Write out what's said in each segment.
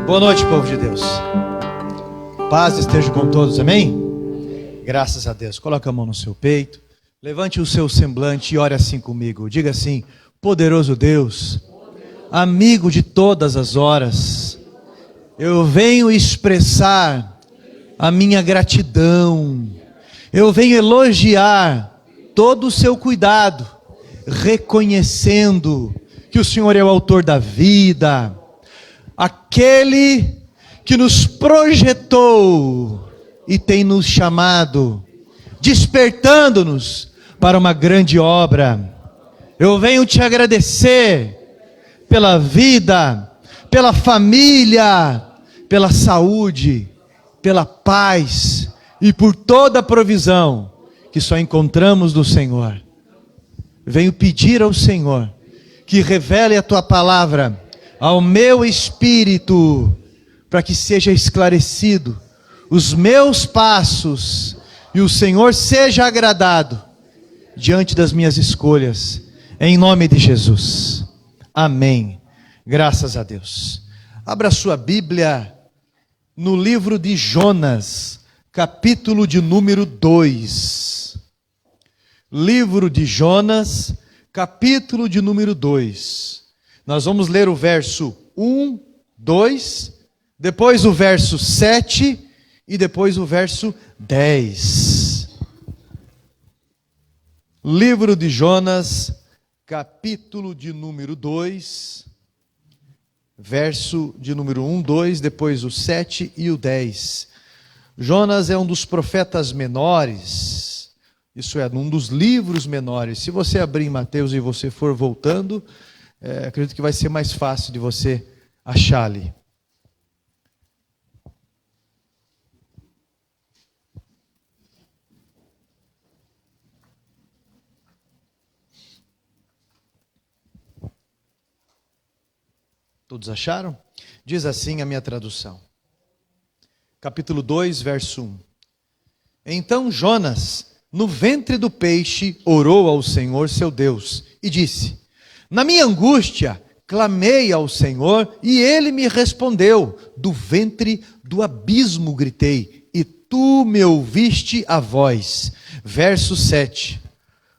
Boa noite, povo de Deus. Paz esteja com todos, amém? Graças a Deus. Coloque a mão no seu peito, levante o seu semblante e ore assim comigo. Diga assim: poderoso Deus, amigo de todas as horas, eu venho expressar a minha gratidão, eu venho elogiar todo o seu cuidado, reconhecendo que o Senhor é o autor da vida, aquele que nos projetou e tem nos chamado, despertando-nos para uma grande obra. Eu venho te agradecer pela vida, pela família, pela saúde, pela paz e por toda a provisão que só encontramos no Senhor. Venho pedir ao Senhor que revele a tua palavra ao meu espírito, para que seja esclarecido os meus passos e o Senhor seja agradado diante das minhas escolhas, em nome de Jesus, amém. Graças a Deus. Abra sua Bíblia no livro de Jonas, capítulo de número 2. Livro de Jonas, capítulo de número 2. Nós vamos ler o verso 1, 2, depois o verso 7 e depois o verso 10. Livro de Jonas, capítulo de número 2, verso de número 1, 2, depois o 7 e o 10. Jonas é um dos profetas menores, isso é, um dos livros menores. Se você abrir em Mateus e você for voltando, acredito que vai ser mais fácil de você achar ali. Todos acharam? Diz assim a minha tradução. Capítulo 2, verso 1. Então Jonas, no ventre do peixe, orou ao Senhor seu Deus e disse: na minha angústia, clamei ao Senhor e Ele me respondeu. Do ventre do abismo gritei e tu me ouviste a voz. Verso 7.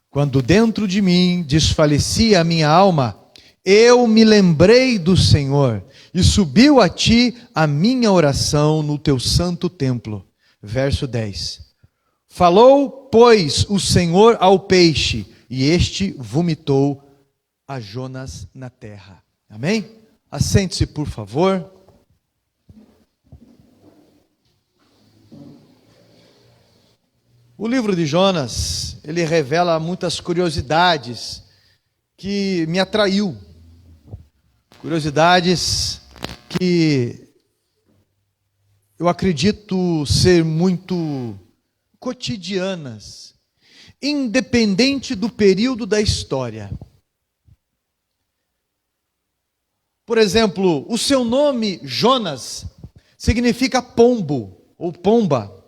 Quando dentro de mim desfalecia a minha alma, eu me lembrei do Senhor e subiu a ti a minha oração no teu santo templo. Verso 10. Falou, pois, o Senhor ao peixe e este vomitou a Jonas na terra. Amém? Assente-se, por favor. O livro de Jonas, ele revela muitas curiosidades que me atraiu. Curiosidades que eu acredito ser muito cotidianas, independente do período da história. Por exemplo, o seu nome, Jonas, significa pombo ou pomba.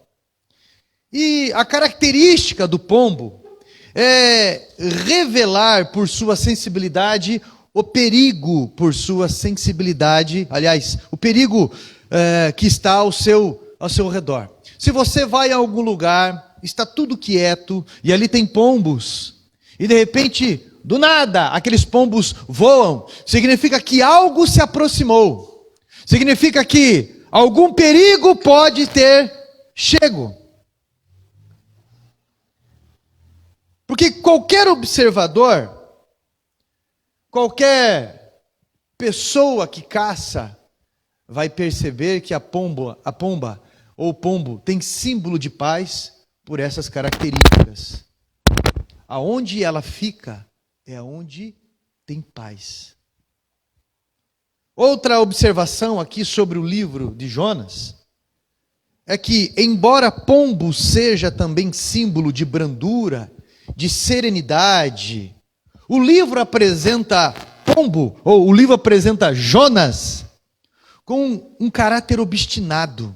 E a característica do pombo é revelar por sua sensibilidade o perigo por sua sensibilidade, aliás, o perigo que está ao seu redor. Se você vai a algum lugar, está tudo quieto e ali tem pombos, e de repente, do nada, aqueles pombos voam, significa que algo se aproximou, significa que algum perigo pode ter chego. Porque qualquer observador, qualquer pessoa que caça, vai perceber que a pomba ou pombo tem símbolo de paz por essas características. Aonde ela fica é onde tem paz. Outra observação aqui sobre o livro de Jonas é que, embora pombo seja também símbolo de brandura, de serenidade, o livro apresenta pombo, ou o livro apresenta Jonas com um caráter obstinado,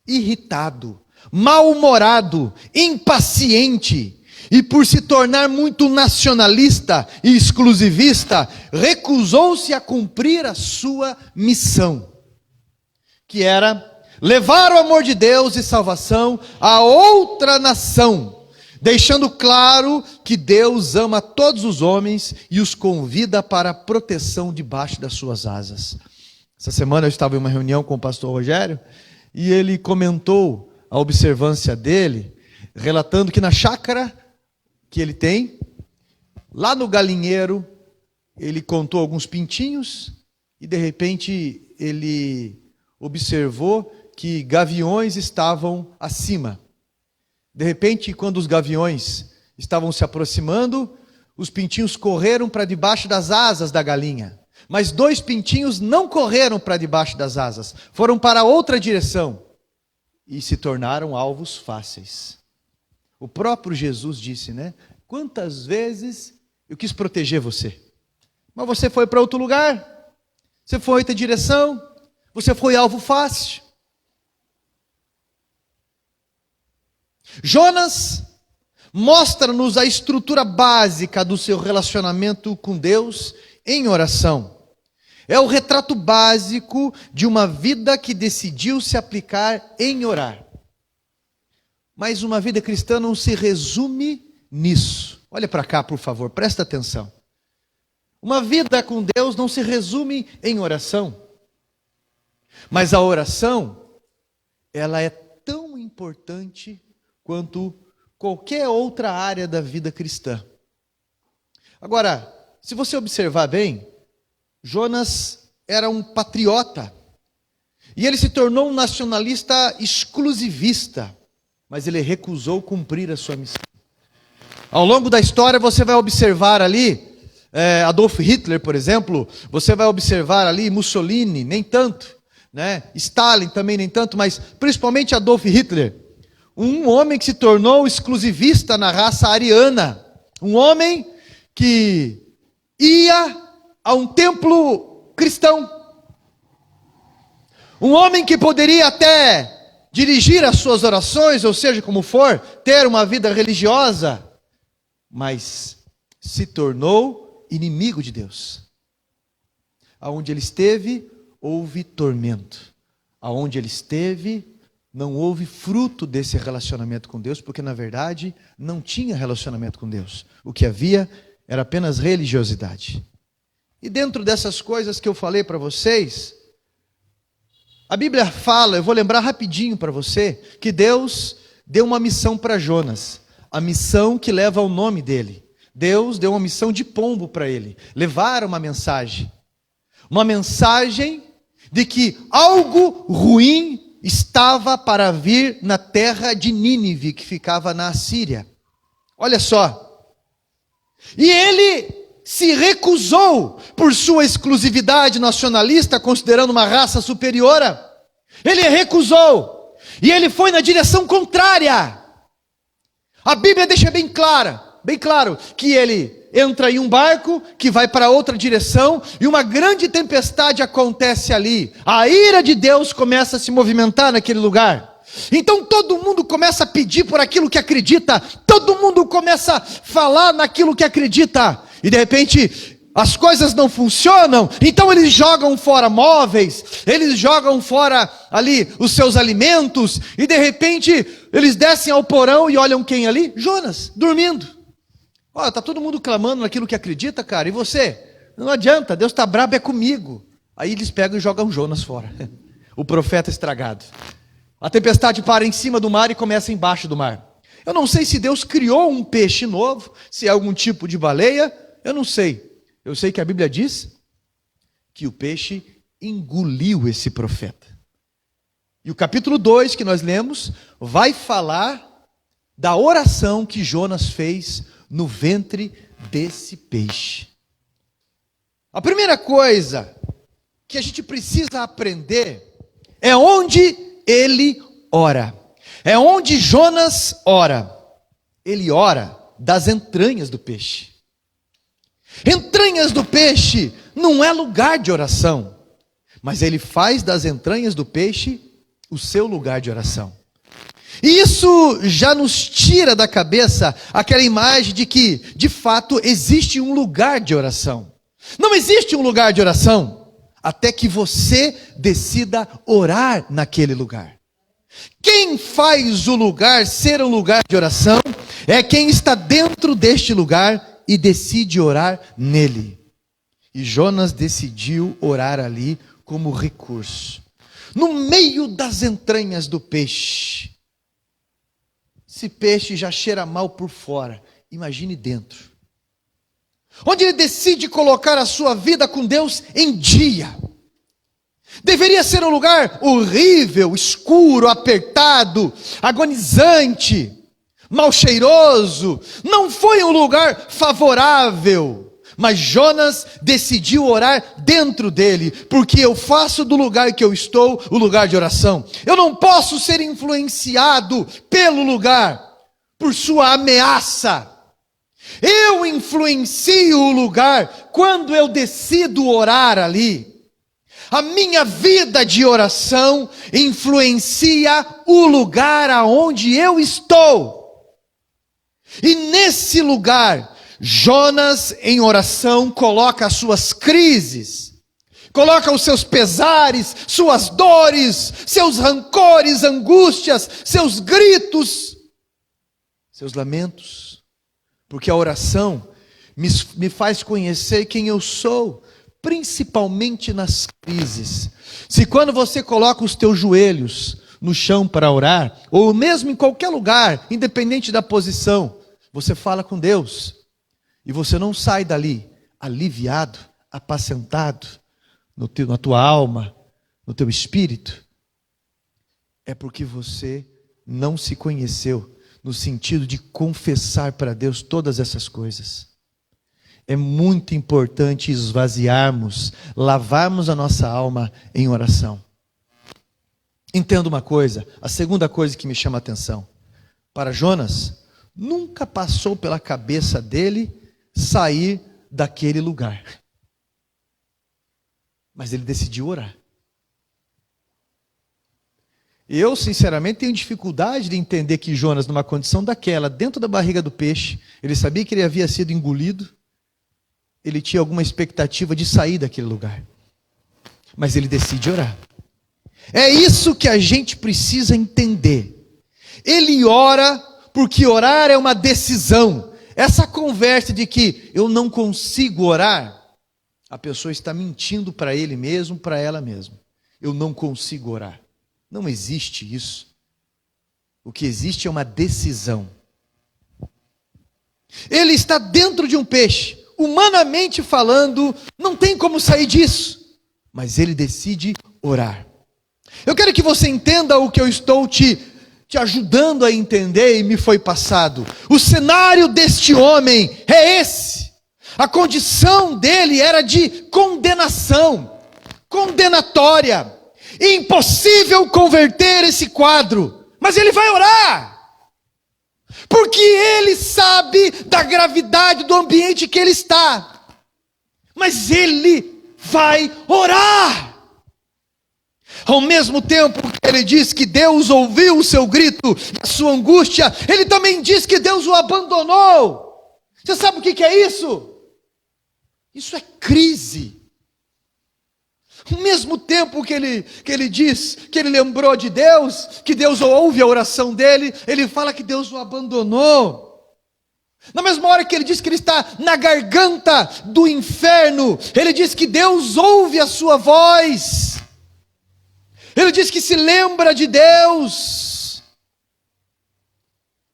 irritado, mal-humorado, impaciente, e por se tornar muito nacionalista e exclusivista, recusou-se a cumprir a sua missão. que era levar o amor de Deus e salvação a outra nação, deixando claro que Deus ama todos os homens e os convida para a proteção debaixo das suas asas. Essa semana eu estava em uma reunião com o pastor Rogério e ele comentou a observância dele, relatando que na chácara que ele tem, lá no galinheiro, ele contou alguns pintinhos e de repente ele observou que gaviões estavam acima. De repente, quando os gaviões estavam se aproximando, os pintinhos correram para debaixo das asas da galinha. Mas 2 pintinhos não correram para debaixo das asas, foram para outra direção e se tornaram alvos fáceis. O próprio Jesus disse, né? Quantas vezes eu quis proteger você, mas você foi para outro lugar, você foi em outra direção, você foi alvo fácil. Jonas mostra-nos a estrutura básica do seu relacionamento com Deus em oração. É o retrato básico de uma vida que decidiu se aplicar em orar. Mas uma vida cristã não se resume nisso. Olha para cá, por favor, presta atenção. Uma vida com Deus não se resume em oração. Mas a oração, ela é tão importante quanto qualquer outra área da vida cristã. Agora, se você observar bem, Jonas era um patriota. E ele se tornou um nacionalista exclusivista. Mas ele recusou cumprir a sua missão. Ao longo da história você vai observar ali, Adolf Hitler, por exemplo, você vai observar ali Mussolini, nem tanto, né? Stalin também nem tanto, mas principalmente Adolf Hitler. Um homem que se tornou exclusivista na raça ariana. Um homem que ia a um templo cristão. Um homem que poderia até dirigir as suas orações, ou seja, como for, ter uma vida religiosa, mas se tornou inimigo de Deus. Aonde ele esteve, houve tormento. Aonde ele esteve, não houve fruto desse relacionamento com Deus, porque na verdade não tinha relacionamento com Deus. O que havia era apenas religiosidade. E dentro dessas coisas que eu falei para vocês, a Bíblia fala, eu vou lembrar rapidinho para você, que Deus deu uma missão para Jonas, a missão que leva o nome dele. Deus deu uma missão de pombo para ele, levar uma mensagem de que algo ruim estava para vir na terra de Nínive, que ficava na Assíria. Olha só, e ele se recusou por sua exclusividade nacionalista, considerando uma raça superior. Ele recusou, e ele foi na direção contrária. A Bíblia deixa bem claro, que ele entra em um barco que vai para outra direção, e uma grande tempestade acontece ali. A ira de Deus começa a se movimentar naquele lugar. Então todo mundo começa a pedir por aquilo que acredita, todo mundo começa a falar naquilo que acredita, e de repente as coisas não funcionam. Então eles jogam fora móveis, eles jogam fora ali os seus alimentos, e de repente eles descem ao porão e olham quem ali? Jonas, dormindo. Olha, está todo mundo clamando naquilo que acredita, cara, e você? Não adianta, Deus está brabo, é comigo. Aí eles pegam e jogam Jonas fora, o profeta estragado. A tempestade para em cima do mar e começa embaixo do mar. Eu não sei se Deus criou um peixe novo, se é algum tipo de baleia, eu não sei. Eu sei que a Bíblia diz que o peixe engoliu esse profeta. E o capítulo 2 que nós lemos vai falar da oração que Jonas fez no ventre desse peixe. A primeira coisa que a gente precisa aprender é onde ele ora. É onde Jonas ora. Ele ora das entranhas do peixe. Entranhas do peixe não é lugar de oração, mas ele faz das entranhas do peixe o seu lugar de oração. E isso já nos tira da cabeça aquela imagem de que, de fato, existe um lugar de oração. Não existe um lugar de oração até que você decida orar naquele lugar. Quem faz o lugar ser um lugar de oração é quem está dentro deste lugar e decide orar nele. E Jonas decidiu orar ali como recurso. No meio das entranhas do peixe. Esse peixe já cheira mal por fora, imagine dentro. Onde ele decide colocar a sua vida com Deus em dia. Deveria ser um lugar horrível, escuro, apertado, agonizante, mal cheiroso. Não foi um lugar favorável. Mas Jonas decidiu orar dentro dele, porque eu faço do lugar que eu estou o lugar de oração. Eu não posso ser influenciado pelo lugar, por sua ameaça. Eu influencio o lugar quando eu decido orar ali. A minha vida de oração influencia o lugar aonde eu estou. E nesse lugar, Jonas, em oração, coloca as suas crises, coloca os seus pesares, suas dores, seus rancores, angústias, seus gritos, seus lamentos, porque a oração me faz conhecer quem eu sou, principalmente nas crises. Se quando você coloca os teus joelhos no chão para orar, ou mesmo em qualquer lugar, independente da posição, você fala com Deus, e você não sai dali aliviado, apacentado na tua alma, no teu espírito, é porque você não se conheceu no sentido de confessar para Deus todas essas coisas. É muito importante esvaziarmos, lavarmos a nossa alma em oração. Entenda uma coisa, a segunda coisa que me chama a atenção. Para Jonas, nunca passou pela cabeça dele sair daquele lugar. Mas ele decidiu orar. Eu, sinceramente, tenho dificuldade de entender que Jonas, numa condição daquela, dentro da barriga do peixe, ele sabia que ele havia sido engolido, ele tinha alguma expectativa de sair daquele lugar. Mas ele decide orar. É isso que a gente precisa entender. Ele ora porque orar é uma decisão. Essa conversa de que eu não consigo orar, a pessoa está mentindo para ele mesmo, para ela mesma. Eu não consigo orar. Não existe isso. O que existe é uma decisão. Ele está dentro de um peixe. Humanamente falando, não tem como sair disso. Mas ele decide orar. Eu quero que você entenda o que eu estou te ajudando a entender e me foi passado. O cenário deste homem é esse. A condição dele era de condenação, condenatória. Impossível converter esse quadro, mas ele vai orar. Porque ele sabe da gravidade do ambiente que ele está. Mas ele vai orar. Ao mesmo tempo que ele diz que Deus ouviu o seu grito, a sua angústia, ele também diz que Deus o abandonou. Você sabe o que é isso? Isso é crise. Ao mesmo tempo que ele diz que ele lembrou de Deus, que Deus ouve a oração dele, ele fala que Deus o abandonou. Na mesma hora que ele diz que ele está na garganta do inferno, ele diz que Deus ouve a sua voz. Ele diz que se lembra de Deus.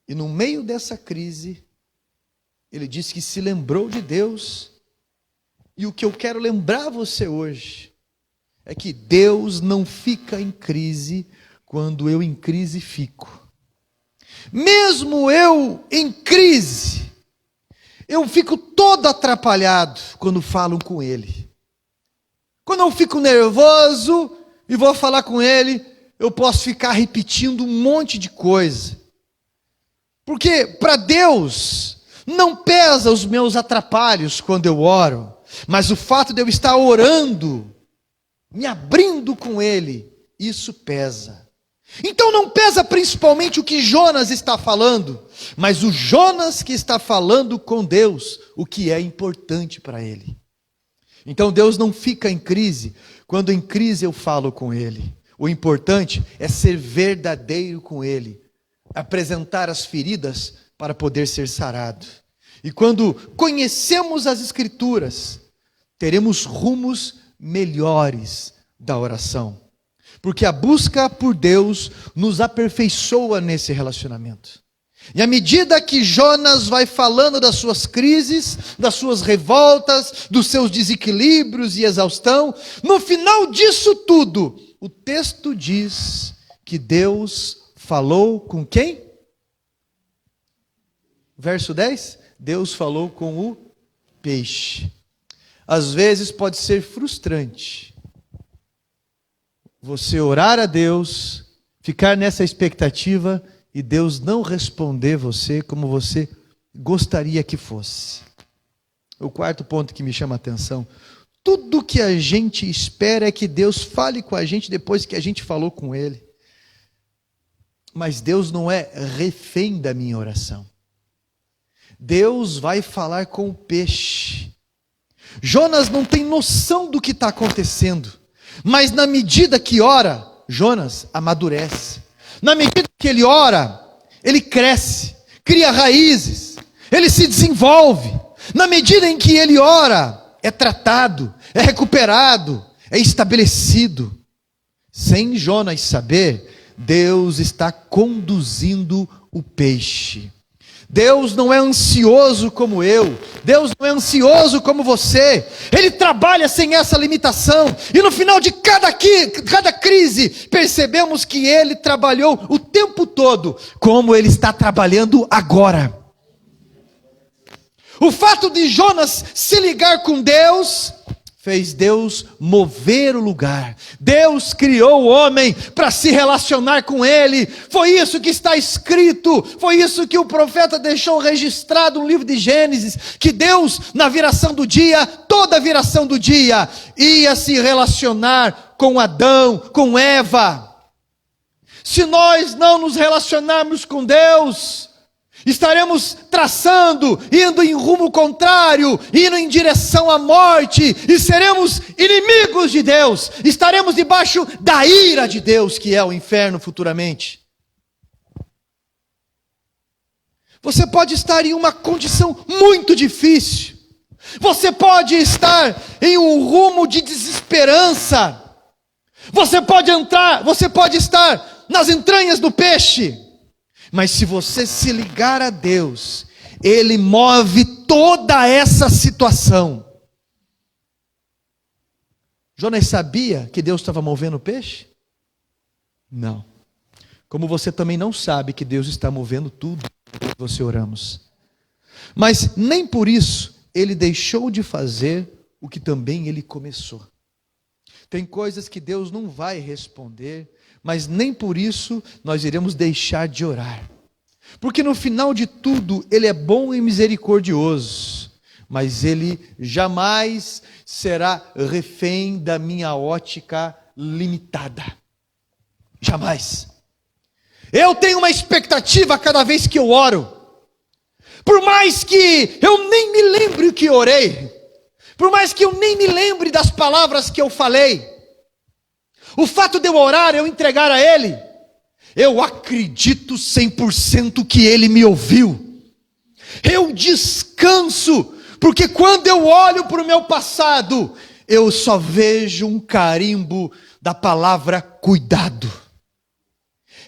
E no meio dessa crise, ele diz que se lembrou de Deus. E o que eu quero lembrar você hoje é que Deus não fica em crise quando eu em crise fico. Mesmo eu em crise, eu fico todo atrapalhado quando falo com Ele. Quando eu fico nervoso e vou falar com Ele, eu posso ficar repetindo um monte de coisa. Porque para Deus não pesa os meus atrapalhos quando eu oro, mas o fato de eu estar orando, me abrindo com Ele, isso pesa. Então não pesa principalmente o que Jonas está falando, mas o Jonas que está falando com Deus, o que é importante para ele. Então Deus não fica em crise Quando em crise eu falo com Ele. O importante é ser verdadeiro com Ele. Apresentar as feridas para poder ser sarado. E quando conhecemos as Escrituras, teremos rumos melhores da oração. Porque a busca por Deus nos aperfeiçoa nesse relacionamento. E à medida que Jonas vai falando das suas crises, das suas revoltas, dos seus desequilíbrios e exaustão, no final disso tudo, o texto diz que Deus falou com quem? Verso 10, Deus falou com o peixe. Às vezes pode ser frustrante você orar a Deus, ficar nessa expectativa e Deus não responder você como você gostaria que fosse. O quarto ponto que me chama a atenção: tudo que a gente espera é que Deus fale com a gente depois que a gente falou com Ele. Mas Deus não é refém da minha oração. Deus vai falar com o peixe. Jonas não tem noção do que está acontecendo, mas na medida que ora, Jonas amadurece. Na medida que ele ora, ele cresce, cria raízes, ele se desenvolve. Na medida em que ele ora, é tratado, é recuperado, é estabelecido. Sem Jonas saber, Deus está conduzindo o peixe. Deus não é ansioso como eu, Deus não é ansioso como você, Ele trabalha sem essa limitação, e no final de cada crise, percebemos que Ele trabalhou o tempo todo, como Ele está trabalhando agora. O fato de Jonas se ligar com Deus, fez Deus mover o lugar. Deus criou o homem para se relacionar com Ele. Foi isso que está escrito. Foi isso que o profeta deixou registrado no livro de Gênesis. Que Deus, na viração do dia, toda a viração do dia, ia se relacionar com Adão, com Eva. Se nós não nos relacionarmos com Deus, estaremos traçando, indo em rumo contrário, indo em direção à morte, e seremos inimigos de Deus, estaremos debaixo da ira de Deus, que é o inferno futuramente. Você pode estar em uma condição muito difícil, você pode estar em um rumo de desesperança, você pode estar nas entranhas do peixe. Mas se você se ligar a Deus, Ele move toda essa situação. Jonas sabia que Deus estava movendo o peixe? Não. Como você também não sabe que Deus está movendo tudo que você oramos. Mas nem por isso Ele deixou de fazer o que também Ele começou. Tem coisas que Deus não vai responder, mas nem por isso nós iremos deixar de orar. Porque no final de tudo, Ele é bom e misericordioso, mas Ele jamais será refém da minha ótica limitada. Jamais. Eu tenho uma expectativa cada vez que eu oro. Por mais que eu nem me lembre o que orei, por mais que eu nem me lembre das palavras que eu falei, o fato de eu orar, eu entregar a Ele, eu acredito 100% que Ele me ouviu. Eu descanso, porque quando eu olho para o meu passado, eu só vejo um carimbo da palavra cuidado.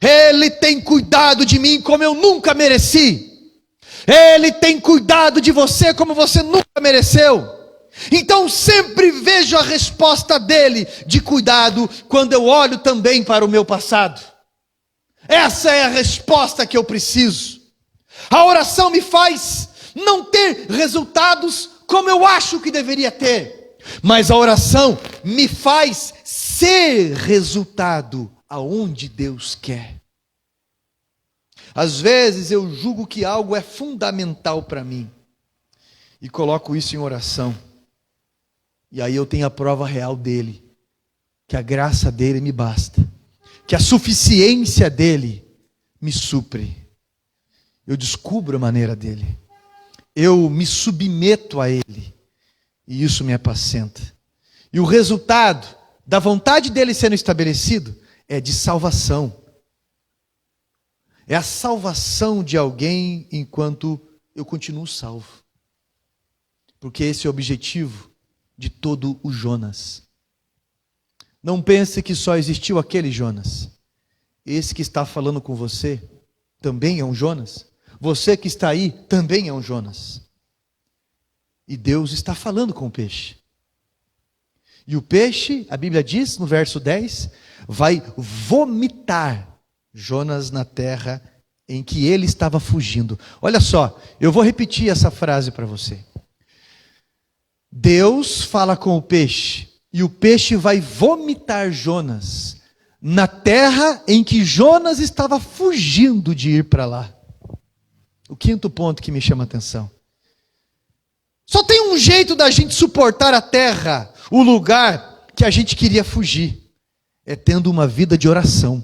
Ele tem cuidado de mim como eu nunca mereci. Ele tem cuidado de você como você nunca mereceu. Então sempre vejo a resposta dele de cuidado quando eu olho também para o meu passado. Essa é a resposta que eu preciso. A oração me faz não ter resultados como eu acho que deveria ter, mas a oração me faz ser resultado aonde Deus quer. Às vezes eu julgo que algo é fundamental para mim e coloco isso em oração. E aí eu tenho a prova real dele, que a graça dele me basta, que a suficiência dele me supre. Eu descubro a maneira dele, eu me submeto a ele, e isso me apacenta. E o resultado da vontade dele sendo estabelecido é de salvação. É a salvação de alguém enquanto eu continuo salvo. Porque esse é o objetivo de todo o Jonas. Não pense que só existiu aquele Jonas. Esse que está falando com você também é um Jonas. Você que está aí também é um Jonas. E Deus está falando com o peixe. E o peixe, a Bíblia diz no verso 10, vai vomitar Jonas na terra em que ele estava fugindo. Olha só, eu vou repetir essa frase para você. Deus fala com o peixe, e o peixe vai vomitar Jonas na terra em que Jonas estava fugindo de ir para lá. O quinto ponto que me chama a atenção. Só tem um jeito da gente suportar a terra, o lugar que a gente queria fugir. É tendo uma vida de oração.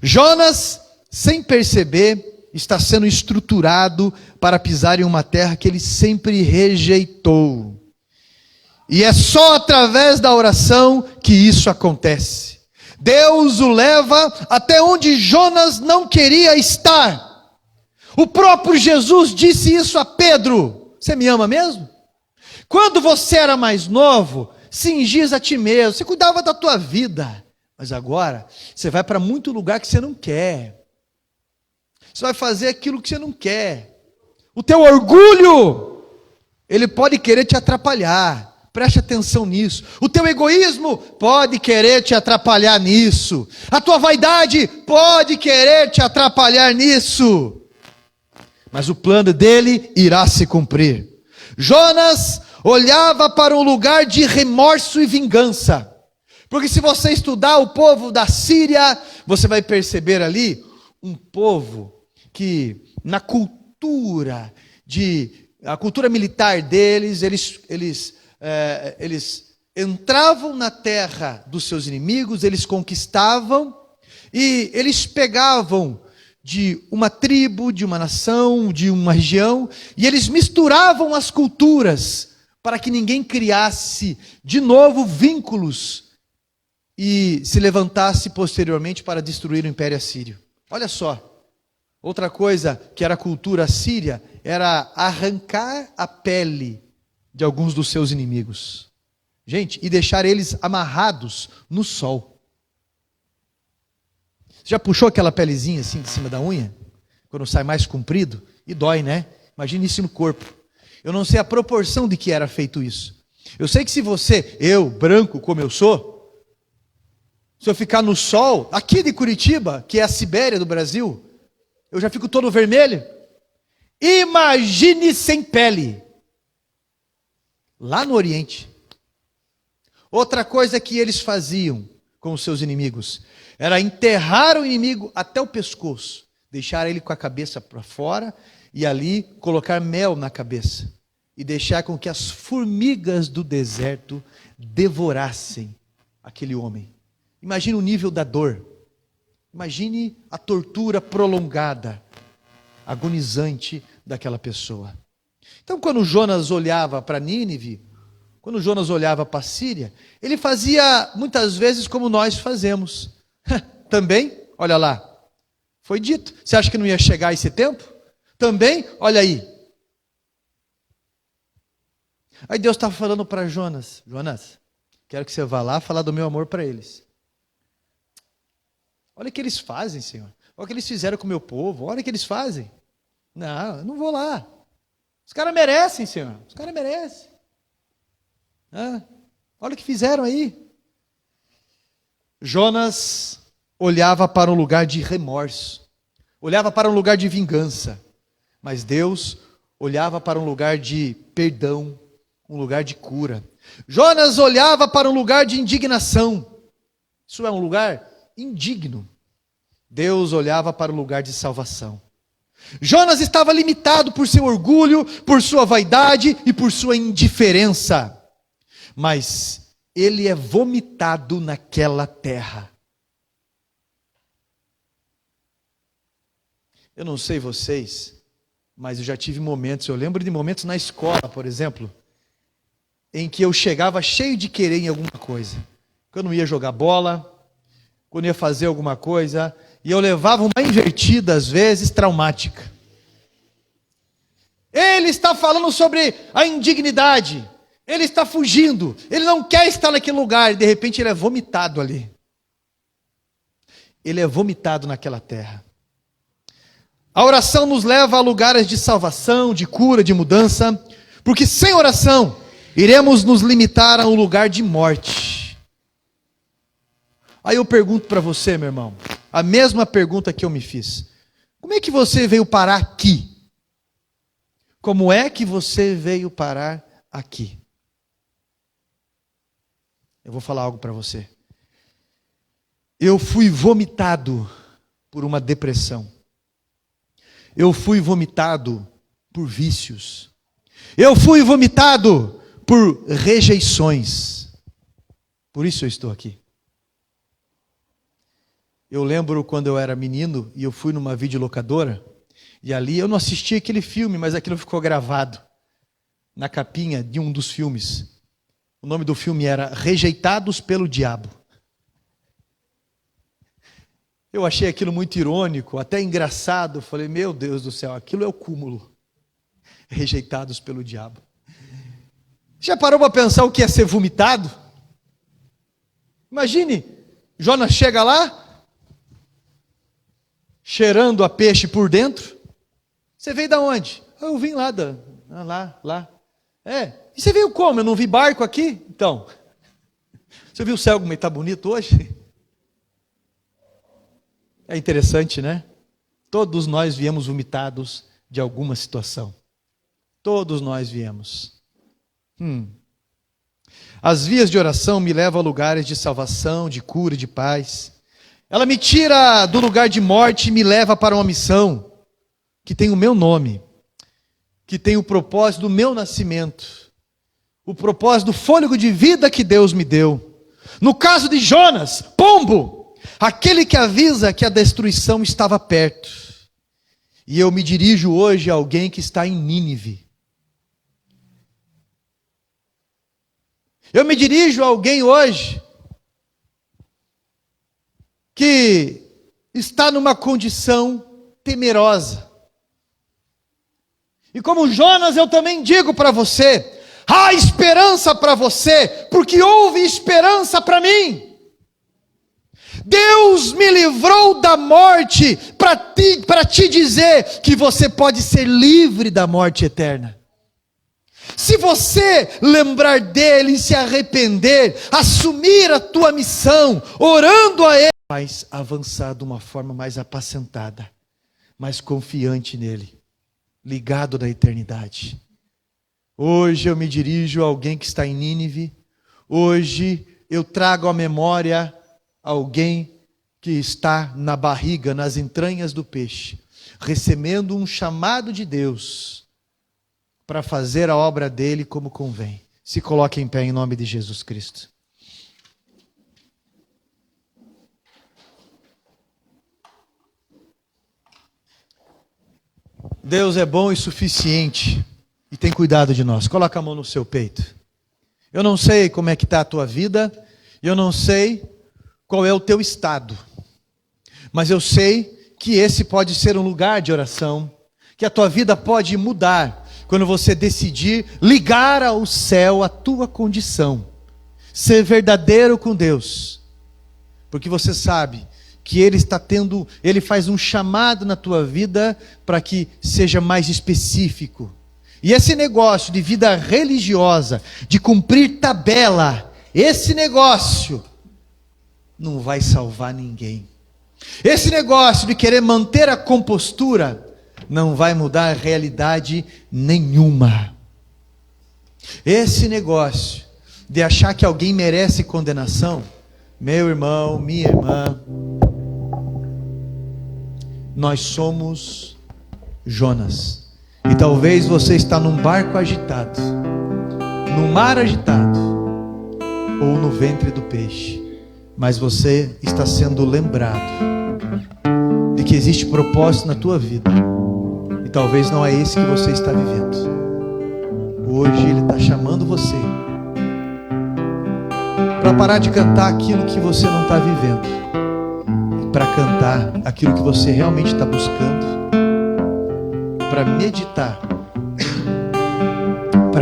Jonas, sem perceber, está sendo estruturado para pisar em uma terra que ele sempre rejeitou. E é só através da oração que isso acontece. Deus o leva até onde Jonas não queria estar. O próprio Jesus disse isso a Pedro. Você me ama mesmo? Quando você era mais novo, cingias a ti mesmo, você cuidava da tua vida. Mas agora, você vai para muito lugar que você não quer. Você vai fazer aquilo que você não quer. O teu orgulho, ele pode querer te atrapalhar. Preste atenção nisso. O teu egoísmo pode querer te atrapalhar nisso. A tua vaidade pode querer te atrapalhar nisso. Mas o plano dele irá se cumprir. Jonas olhava para um lugar de remorso e vingança. Porque se você estudar o povo da Síria, você vai perceber ali um povo que na cultura a cultura militar deles, eles entravam na terra dos seus inimigos, eles conquistavam e eles pegavam de uma tribo, de uma nação, de uma região, e eles misturavam as culturas para que ninguém criasse de novo vínculos e se levantasse posteriormente para destruir o Império Assírio. Olha só, outra coisa que era a cultura assíria era arrancar a pele de alguns dos seus inimigos. Gente, e deixar eles amarrados no sol. Você já puxou aquela pelezinha assim de cima da unha? Quando sai mais comprido? E dói, né? Imagine isso no corpo. Eu não sei a proporção de que era feito isso. Eu sei que se você, eu, branco como eu sou, se eu ficar no sol, aqui de Curitiba, que é a Sibéria do Brasil, eu já fico todo vermelho. Imagine sem pele. Lá no Oriente. Outra coisa que eles faziam com os seus inimigos era enterrar o inimigo até o pescoço, deixar ele com a cabeça para fora e ali colocar mel na cabeça e deixar com que as formigas do deserto devorassem aquele homem. Imagine o nível da dor. Imagine a tortura prolongada, agonizante daquela pessoa. Então, quando Jonas olhava para Nínive, quando Jonas olhava para a Síria, ele fazia muitas vezes como nós fazemos. Também, olha lá, foi dito. Você acha que não ia chegar esse tempo? Também, olha aí. Aí Deus está falando para Jonas: Jonas, quero que você vá lá falar do meu amor para eles. Olha o que eles fazem, Senhor. Olha o que eles fizeram com o meu povo. Olha o que eles fazem. Não, eu não vou lá. Os caras merecem, Senhor. Os caras merecem. Olha o que fizeram aí. Jonas olhava para um lugar de remorso. Olhava para um lugar de vingança. Mas Deus olhava para um lugar de perdão. Um lugar de cura. Jonas olhava para um lugar de indignação. Isso é um lugar indigno. Deus olhava para o lugar de salvação. Jonas estava limitado por seu orgulho, por sua vaidade e por sua indiferença. Mas ele é vomitado naquela terra. Eu não sei vocês, mas eu já tive momentos, eu lembro de momentos na escola, por exemplo, em que eu chegava cheio de querer em alguma coisa. quando eu ia jogar bola, quando eu ia fazer alguma coisa, e eu levava uma invertida, às vezes, traumática. Ele está falando sobre a indignidade, ele está fugindo, ele não quer estar naquele lugar, e de repente ele é vomitado ali. Ele é vomitado naquela terra. A oração nos leva a lugares de salvação, de cura, de mudança, porque sem oração, iremos nos limitar a um lugar de morte. Aí eu pergunto para você, meu irmão, a mesma pergunta que eu me fiz. Como é que você veio parar aqui? Como é que você veio parar aqui? Eu vou falar algo para você. Eu fui vomitado por uma depressão. Eu fui vomitado por vícios. Eu fui vomitado por rejeições. Por isso eu estou aqui. Eu lembro quando eu era menino e eu fui numa videolocadora, e ali eu não assisti aquele filme, mas aquilo ficou gravado na capinha de um dos filmes. O nome do filme era Rejeitados pelo Diabo. Eu achei aquilo muito irônico, até engraçado. Falei, meu Deus do céu, aquilo é o cúmulo. Rejeitados pelo diabo. Já parou para pensar o que é ser vomitado? Imagine, Jonas chega lá, cheirando a peixe por dentro. Você veio da onde? Eu vim lá, lá. E você veio como? Eu não vi barco aqui? Então, você viu o céu como está bonito hoje? É interessante, né? Todos nós viemos vomitados de alguma situação. Todos nós viemos. As vias de oração me levam a lugares de salvação, de cura, de paz. Ela me tira do lugar de morte e me leva para uma missão que tem o meu nome, que tem o propósito do meu nascimento, o propósito do fôlego de vida que Deus me deu. No caso de Jonas, pombo, aquele que avisa que a destruição estava perto. E eu me dirijo hoje a alguém que está em Nínive. Eu me dirijo a alguém hoje que está numa condição temerosa. E como Jonas, eu também digo para você, há esperança para você, porque houve esperança para mim. Deus me livrou da morte para te dizer que você pode ser livre da morte eterna. Se você lembrar dele e se arrepender, assumir a tua missão, orando a ele, vai avançar de uma forma mais apacentada, mais confiante nele, ligado na eternidade. Hoje eu me dirijo a alguém que está em Nínive. Hoje eu trago à memória alguém que está na barriga, nas entranhas do peixe, recebendo um chamado de Deus para fazer a obra dele como convém. Se coloque em pé em nome de Jesus Cristo. Deus é bom e suficiente e tem cuidado de nós. Coloca a mão no seu peito. Eu não sei como é que está a tua vida, eu não sei qual é o teu estado, mas eu sei que esse pode ser um lugar de oração, que a tua vida pode mudar quando você decidir ligar ao céu a tua condição, ser verdadeiro com Deus, porque você sabe que Ele faz um chamado na tua vida para que seja mais específico. E esse negócio de vida religiosa, de cumprir tabela, esse negócio não vai salvar ninguém. Esse negócio de querer manter a compostura não vai mudar realidade nenhuma. Esse negócio de achar que alguém merece condenação, meu irmão, minha irmã, nós somos Jonas. E talvez você está num barco agitado, num mar agitado, ou no ventre do peixe. Mas você está sendo lembrado de que existe propósito na tua vida. E talvez não é esse que você está vivendo. Hoje Ele está chamando você para parar de cantar aquilo que você não está vivendo, e para cantar aquilo que você realmente está buscando, para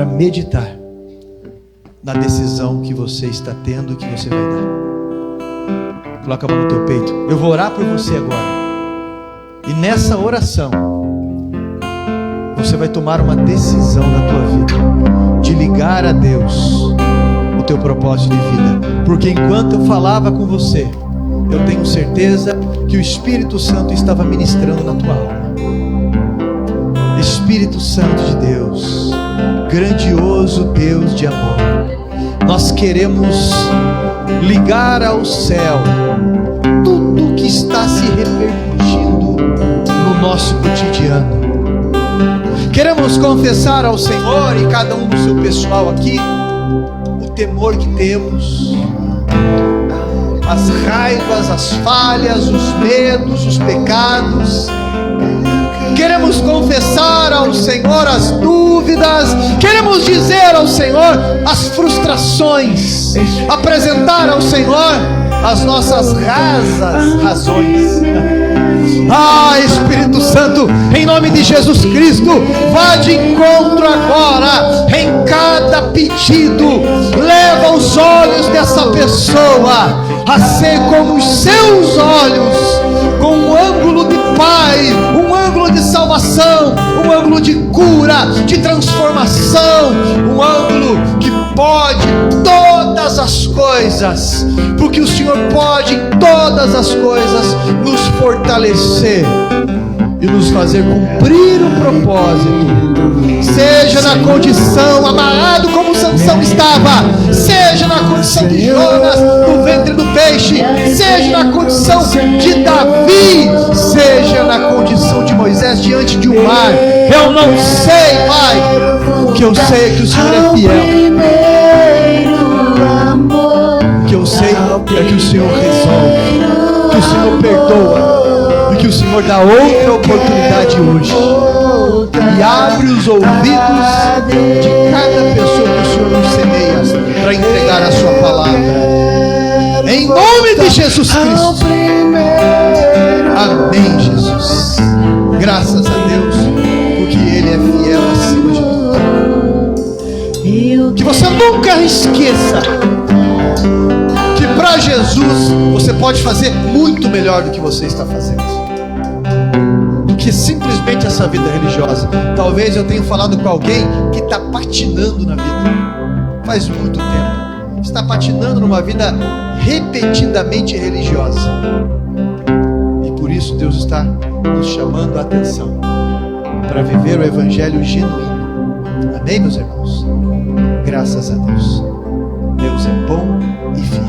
meditar na decisão que você está tendo e que você vai dar. Coloca a mão no teu peito. Eu vou orar por você agora. E nessa oração, você vai tomar uma decisão na tua vida, de ligar a Deus o teu propósito de vida. Porque enquanto eu falava com você, eu tenho certeza que o Espírito Santo estava ministrando na tua alma. Espírito Santo de Deus, grandioso Deus de amor, nós queremos ligar ao céu tudo que está se repercutindo no nosso cotidiano. Queremos confessar ao Senhor e cada um do seu pessoal aqui o temor que temos, as raivas, as falhas, os medos, os pecados. Queremos confessar ao Senhor as dúvidas, queremos dizer ao Senhor as frustrações, apresentar ao Senhor as nossas razões. Espírito Santo, em nome de Jesus Cristo, vá de encontro agora em cada pedido. Leva os olhos dessa pessoa a ser como os seus olhos, com um ângulo de Pai, um ângulo de salvação, um ângulo de cura, de transformação, um ângulo que pode todas as coisas, porque o Senhor pode em todas as coisas nos fortalecer e nos fazer cumprir o propósito, seja na condição amarrado como Sansão estava, seja na condição de Jonas no ventre do peixe, seja na condição de Davi, seja na condição de Moisés diante de um mar. Eu não sei, Pai, o que eu sei é que o Senhor é fiel, o que eu sei é que o Senhor resolve, que o Senhor perdoa, e que o Senhor dá outra oportunidade hoje e abre os ouvidos de cada pessoa que o Senhor nos semeia para entregar a sua palavra, em nome de Jesus Cristo. Amém, Jesus. Graças a Deus, porque Ele é fiel acima de tudo. Que você nunca esqueça que para Jesus você pode fazer muito melhor do que você está fazendo, do que simplesmente essa vida religiosa. Talvez eu tenha falado com alguém que está patinando na vida faz muito tempo, está patinando numa vida repetidamente religiosa, e por isso Deus está nos chamando a atenção para viver o Evangelho genuíno. Amém, meus irmãos? Graças a Deus. Deus é bom e fiel.